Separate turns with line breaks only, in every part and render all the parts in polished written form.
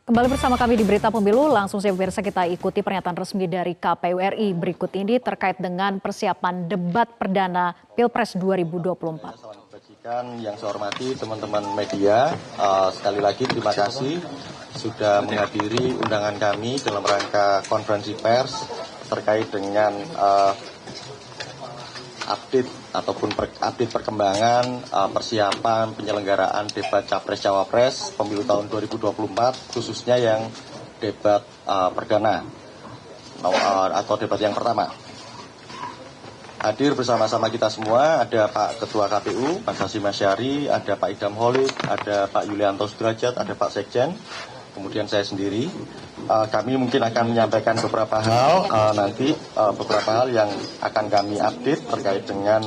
Kembali bersama kami di Berita Pemilu, langsung saja pemirsa kita ikuti pernyataan resmi dari KPU RI berikut ini terkait dengan persiapan debat perdana Pilpres 2024.
Yang saya hormati teman-teman media, sekali lagi terima kasih sudah menghadiri undangan kami dalam rangka konferensi pers terkait dengan update ataupun update perkembangan persiapan penyelenggaraan debat Capres-Cawapres pemilu tahun 2024, khususnya yang debat perdana atau debat yang pertama. Hadir bersama-sama kita semua ada Pak Ketua KPU, Pak Hasyim Asyari, ada Pak Idham Holik, ada Pak Yulianto Sudrajat, ada Pak Sekjen, kemudian saya sendiri. Kami mungkin akan menyampaikan beberapa hal beberapa hal yang akan kami update terkait dengan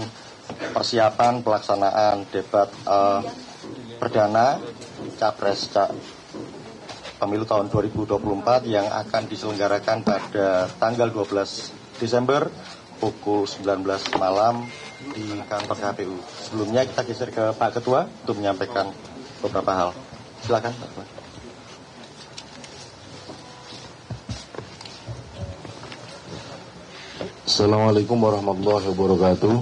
persiapan pelaksanaan debat perdana Capres pemilu tahun 2024 yang akan diselenggarakan pada tanggal 12 Desember pukul 19 malam di kantor KPU. Sebelumnya kita geser ke Pak Ketua untuk menyampaikan beberapa hal. Silakan Pak Ketua.
Assalamualaikum warahmatullahi wabarakatuh.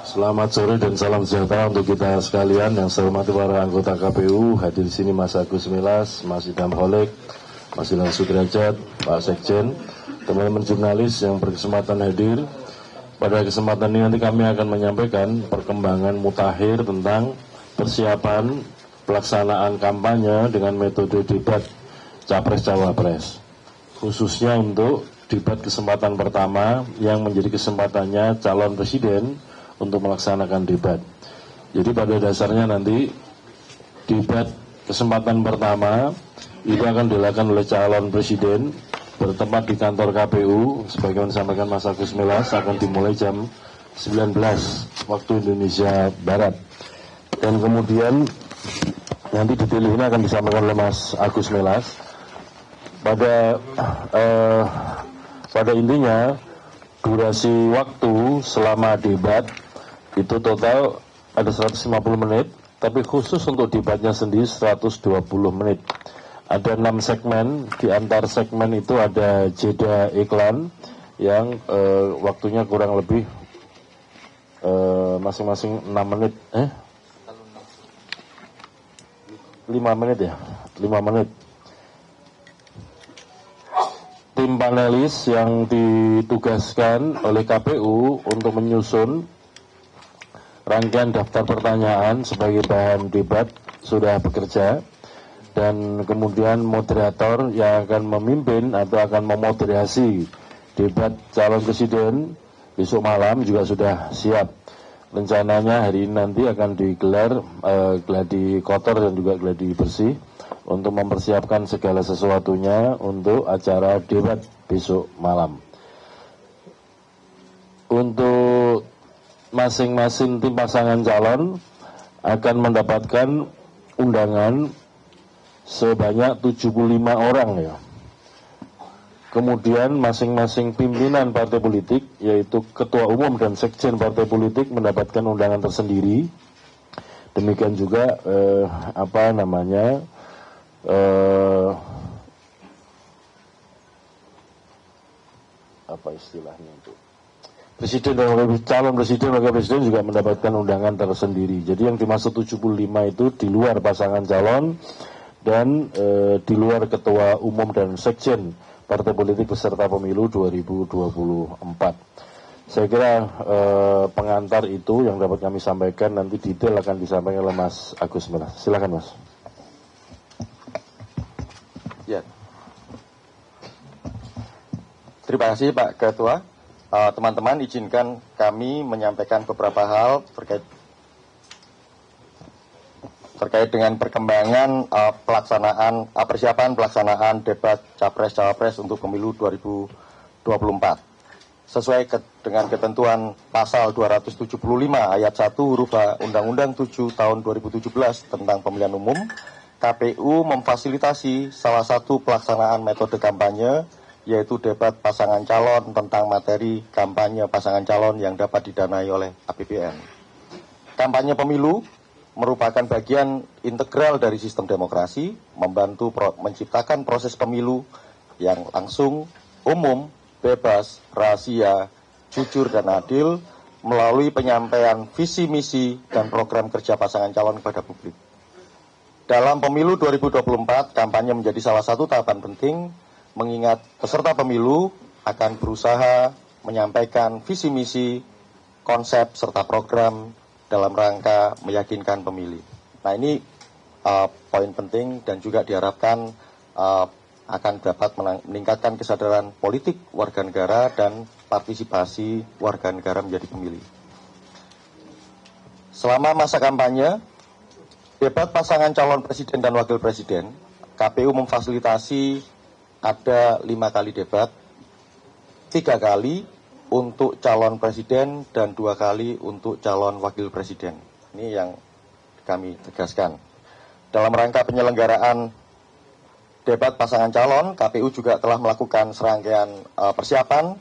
Selamat sore dan salam sejahtera untuk kita sekalian. Yang saya hormati para anggota KPU, hadir di sini Mas Agus Milas, Mas Idham Holik, Mas Yulianto Sudrajat, Pak Sekjen, teman-teman jurnalis yang berkesempatan hadir. Pada kesempatan ini nanti kami akan menyampaikan perkembangan mutakhir tentang persiapan pelaksanaan kampanye dengan metode debat Capres-Cawapres, khususnya untuk debat kesempatan pertama yang menjadi kesempatannya calon presiden untuk melaksanakan debat. Jadi pada dasarnya nanti debat kesempatan pertama itu akan dilakukan oleh calon presiden bertempat di kantor KPU, sebagaimana disampaikan Mas Agus Milas, akan dimulai jam 19 waktu Indonesia Barat. Dan kemudian nanti detail ini akan disampaikan oleh Mas Agus Milas. Pada intinya, durasi waktu selama debat itu total ada 150 menit, tapi khusus untuk debatnya sendiri 120 menit. Ada 6 segmen, di antar segmen itu ada jeda iklan yang waktunya kurang lebih masing-masing 6 menit. 5 menit ya, 5 menit. Tim panelis yang ditugaskan oleh KPU untuk menyusun rangkaian daftar pertanyaan sebagai bahan debat sudah bekerja, dan kemudian moderator yang akan memimpin atau akan memoderasi debat calon presiden besok malam juga sudah siap. Rencananya hari ini nanti akan digelar gladi kotor dan juga gladi bersih untuk mempersiapkan segala sesuatunya untuk acara debat besok malam. Untuk masing-masing tim pasangan calon akan mendapatkan undangan sebanyak 75 orang ya. Kemudian masing-masing pimpinan partai politik, yaitu ketua umum dan sekjen partai politik, mendapatkan undangan tersendiri. Demikian juga presiden dan calon presiden, wakil presiden juga mendapatkan undangan tersendiri. Jadi yang dimaksud 75 itu di luar pasangan calon dan di luar ketua umum dan sekjen partai politik peserta pemilu 2024. Saya kira pengantar itu yang dapat kami sampaikan, nanti detail akan disampaikan oleh Mas Agus Milas. Silakan Mas.
Ya. Terima kasih Pak Ketua. Teman-teman, izinkan kami menyampaikan beberapa hal terkait dengan perkembangan persiapan pelaksanaan debat Capres-Cawapres untuk pemilu 2024. Sesuai dengan ketentuan pasal 275 ayat 1 huruf A Undang-Undang 7 tahun 2017 tentang pemilihan umum, KPU memfasilitasi salah satu pelaksanaan metode kampanye, yaitu debat pasangan calon tentang materi kampanye pasangan calon yang dapat didanai oleh APBN. Kampanye pemilu merupakan bagian integral dari sistem demokrasi, membantu menciptakan proses pemilu yang langsung, umum, bebas, rahasia, jujur dan adil melalui penyampaian visi misi dan program kerja pasangan calon kepada publik. Dalam pemilu 2024, kampanye menjadi salah satu tahapan penting, mengingat peserta pemilu akan berusaha menyampaikan visi misi, konsep serta program dalam rangka meyakinkan pemilih. Nah, ini poin penting dan juga diharapkan akan dapat meningkatkan kesadaran politik warga negara dan partisipasi warga negara menjadi pemilih. Selama masa kampanye, debat pasangan calon presiden dan wakil presiden, KPU memfasilitasi ada 5 kali debat, 3 kali untuk calon presiden dan 2 kali untuk calon wakil presiden. Ini yang kami tegaskan. Dalam rangka penyelenggaraan debat pasangan calon, KPU juga telah melakukan serangkaian persiapan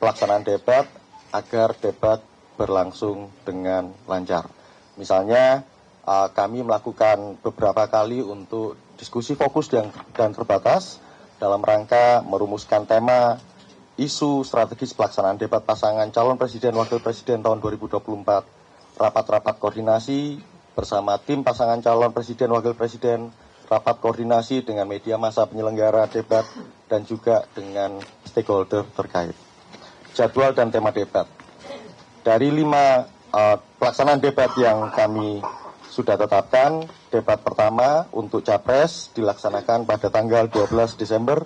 pelaksanaan debat agar debat berlangsung dengan lancar. Misalnya, kami melakukan beberapa kali untuk diskusi fokus dan terbatas dalam rangka merumuskan tema isu strategis pelaksanaan debat pasangan calon presiden wakil presiden tahun 2024, rapat-rapat koordinasi bersama tim pasangan calon presiden wakil presiden, rapat koordinasi dengan media massa penyelenggara debat dan juga dengan stakeholder terkait. Jadwal dan tema debat. Dari 5 pelaksanaan debat yang kami sudah tetapkan, debat pertama untuk Capres dilaksanakan pada tanggal 12 Desember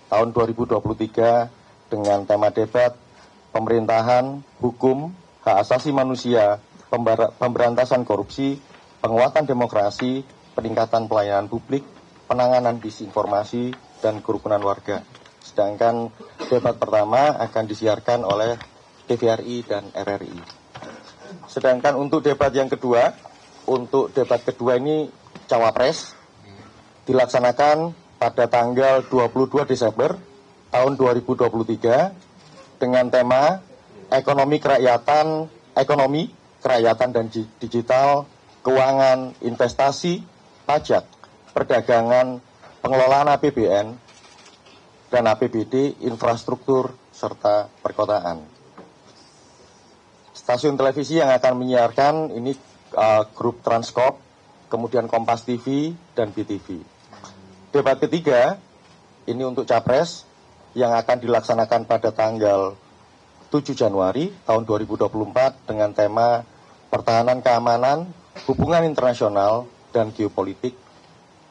tahun 2023 dengan tema debat pemerintahan, hukum, hak asasi manusia, pemberantasan korupsi, penguatan demokrasi, peningkatan pelayanan publik, penanganan disinformasi, dan kerukunan warga. Sedangkan debat pertama akan disiarkan oleh TVRI dan RRI. Sedangkan untuk debat yang kedua, ini Cawapres, dilaksanakan pada tanggal 22 Desember tahun 2023 dengan tema ekonomi, kerakyatan dan digital, keuangan, investasi, pajak, perdagangan, pengelolaan APBN, dan APBD, infrastruktur, serta perkotaan. Stasiun televisi yang akan menyiarkan ini grup Transkop, kemudian Kompas TV, dan BTV. Debat ketiga, ini untuk Capres, yang akan dilaksanakan pada tanggal 7 Januari tahun 2024 dengan tema pertahanan keamanan, hubungan internasional, dan geopolitik.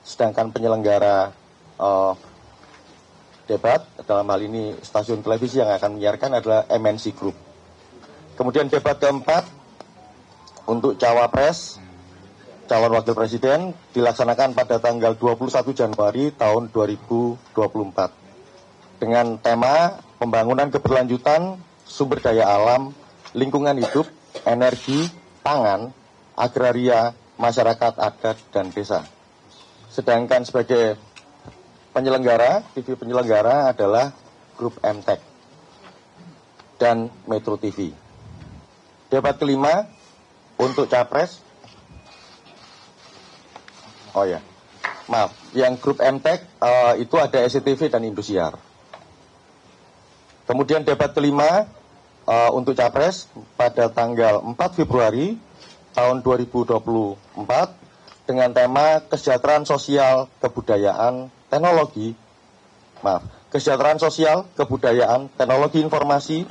Sedangkan penyelenggara debat, dalam hal ini stasiun televisi yang akan menyiarkan adalah MNC Group. Kemudian debat keempat untuk Cawapres, calon wakil presiden, dilaksanakan pada tanggal 21 Januari tahun 2024. Dengan tema pembangunan keberlanjutan, sumber daya alam, lingkungan hidup, energi, pangan, agraria, masyarakat adat, dan desa. Sedangkan sebagai penyelenggara, TV penyelenggara adalah grup MTEK dan Metro TV. Debat kelima untuk Capres, yang grup MTEK itu ada SCTV dan Indosiar. Kemudian debat kelima untuk Capres pada tanggal 4 Februari tahun 2024 dengan tema kesejahteraan sosial, kebudayaan, kesejahteraan sosial, kebudayaan, teknologi informasi,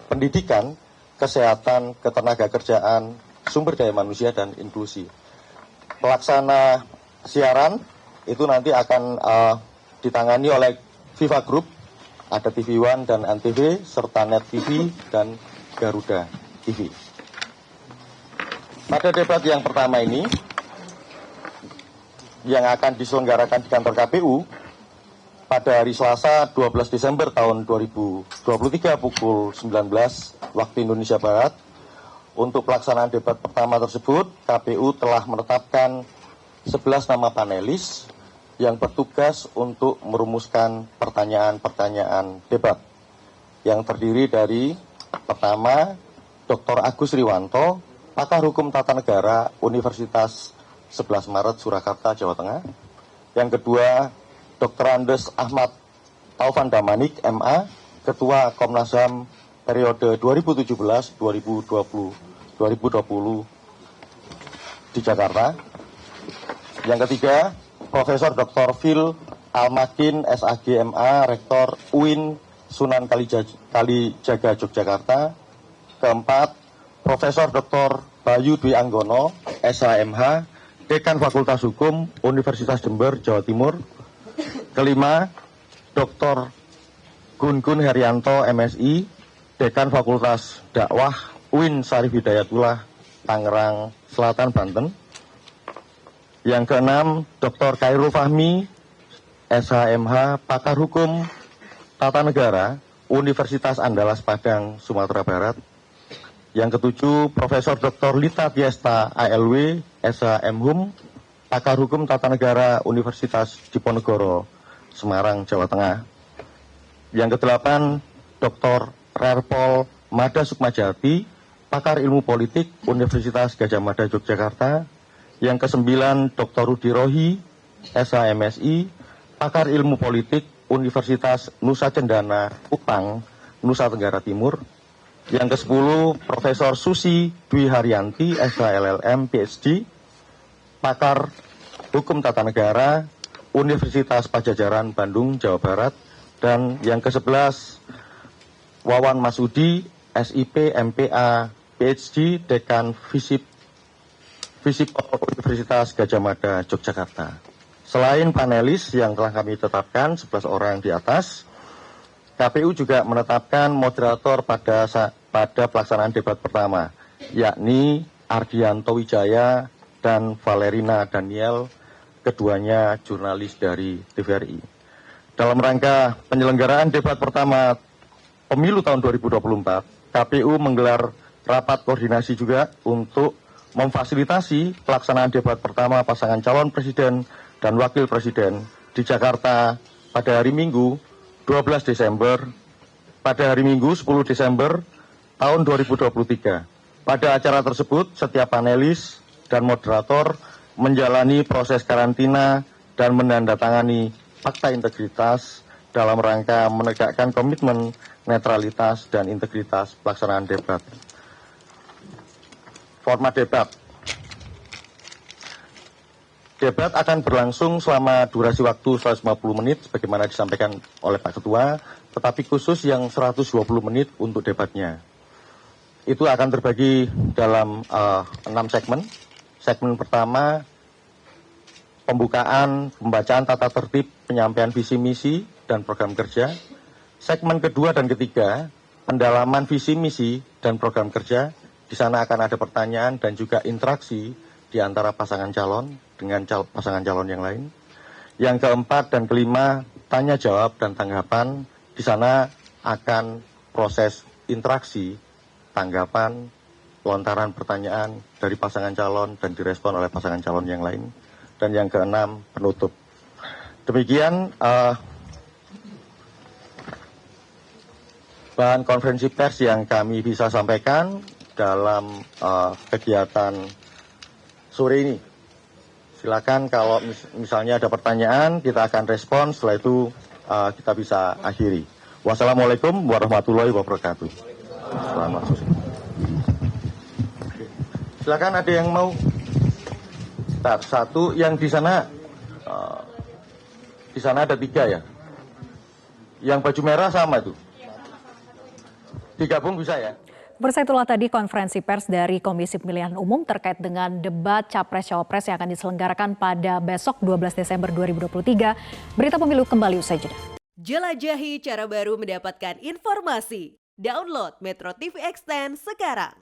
pendidikan, kesehatan, ketenagakerjaan, sumber daya manusia, dan inklusi. Pelaksana siaran itu nanti akan ditangani oleh Viva Group, ada TV One dan Antv, serta Net TV dan Garuda TV. Pada debat yang pertama ini, yang akan diselenggarakan di kantor KPU pada hari Selasa 12 Desember tahun 2023 pukul 19 waktu Indonesia Barat. Untuk pelaksanaan debat pertama tersebut, KPU telah menetapkan 11 nama panelis yang bertugas untuk merumuskan pertanyaan-pertanyaan debat yang terdiri dari pertama, Dr. Agus Riwanto, pakar hukum tata negara Universitas 11 Maret, Surakarta, Jawa Tengah. Yang kedua, Dr. Andes Ahmad Taufan Damanik, MA, Ketua Komnas HAM periode 2017-2020 di Jakarta. Yang ketiga, Profesor Dr. Phil Almakin, SAG, MA, Rektor UIN Sunan Kalijaga, Yogyakarta. Keempat, Profesor Dr. Bayu Dwi Anggono, SHMH, Dekan Fakultas Hukum Universitas Jember, Jawa Timur. Kelima, Dr. Gun Gun Herianto, MSI, Dekan Fakultas Dakwah UIN Syarif Hidayatullah, Tangerang Selatan, Banten. Yang keenam, Dr. Khairul Fahmi, SHMH, Pakar Hukum Tata Negara, Universitas Andalas Padang, Sumatera Barat. Yang ketujuh, Profesor Dr. Lita Tiesta, ALW, SHMHUM, Pakar Hukum Tata Negara, Universitas Diponegoro, Semarang, Jawa Tengah. Yang kedelapan, Dr. Rerpol Mada Sukmajati, Pakar Ilmu Politik, Universitas Gadjah Mada, Yogyakarta. Yang kesembilan, Dr. Rudi Rohi, SHMSI, Pakar Ilmu Politik, Universitas Nusa Cendana, Kupang, Nusa Tenggara Timur. Yang ke-10, Profesor Susi Dwi Haryanti, SHLLM, PhD, Pakar Hukum Tata Negara, Universitas Pajajaran, Bandung, Jawa Barat. Dan yang ke-11, Wawan Masudi, SIP, MPA, PhD, Dekan Visip Universitas Gadjah Mada, Yogyakarta. Selain panelis yang telah kami tetapkan, 11 orang di atas, KPU juga menetapkan moderator pada pelaksanaan debat pertama, yakni Ardianto Wijaya dan Valerina Daniel, keduanya jurnalis dari TVRI. Dalam rangka penyelenggaraan debat pertama Pemilu tahun 2024, KPU menggelar rapat koordinasi juga untuk memfasilitasi pelaksanaan debat pertama pasangan calon presiden dan wakil presiden di Jakarta pada hari Minggu 12 Desember, pada hari Minggu 10 Desember tahun 2023. Pada acara tersebut, setiap panelis dan moderator menjalani proses karantina dan menandatangani fakta integritas dalam rangka menegakkan komitmen netralitas dan integritas pelaksanaan debat. Format debat. Debat akan berlangsung selama durasi waktu 150 menit sebagaimana disampaikan oleh Pak Ketua, tetapi khusus yang 120 menit untuk debatnya. Itu akan terbagi dalam 6 segmen. Segmen pertama, pembacaan tata tertib penyampaian visi misi dan program kerja. Segmen kedua dan ketiga, pendalaman visi misi dan program kerja. Di sana akan ada pertanyaan dan juga interaksi di antara pasangan calon dengan pasangan calon yang lain. Yang keempat dan kelima, tanya jawab dan tanggapan. Di sana akan proses interaksi, tanggapan, lontaran pertanyaan dari pasangan calon dan direspon oleh pasangan calon yang lain. Dan yang keenam, penutup. Demikian bahan konferensi pers yang kami bisa sampaikan dalam kegiatan sore ini. Silakan kalau misalnya ada pertanyaan, kita akan respon, setelah itu kita bisa akhiri. Wassalamualaikum warahmatullahi wabarakatuh. Selamat sore. Silakan ada yang mau. Satu yang di sana ada 3 ya. Yang baju merah sama itu. Digabung bisa ya.
Pemirsa, itulah tadi konferensi pers dari Komisi Pemilihan Umum terkait dengan debat Capres-Cawapres yang akan diselenggarakan pada besok 12 Desember 2023. Berita pemilu kembali usai jeda.
Jelajahi cara baru mendapatkan informasi. Download Metro TV Extend sekarang.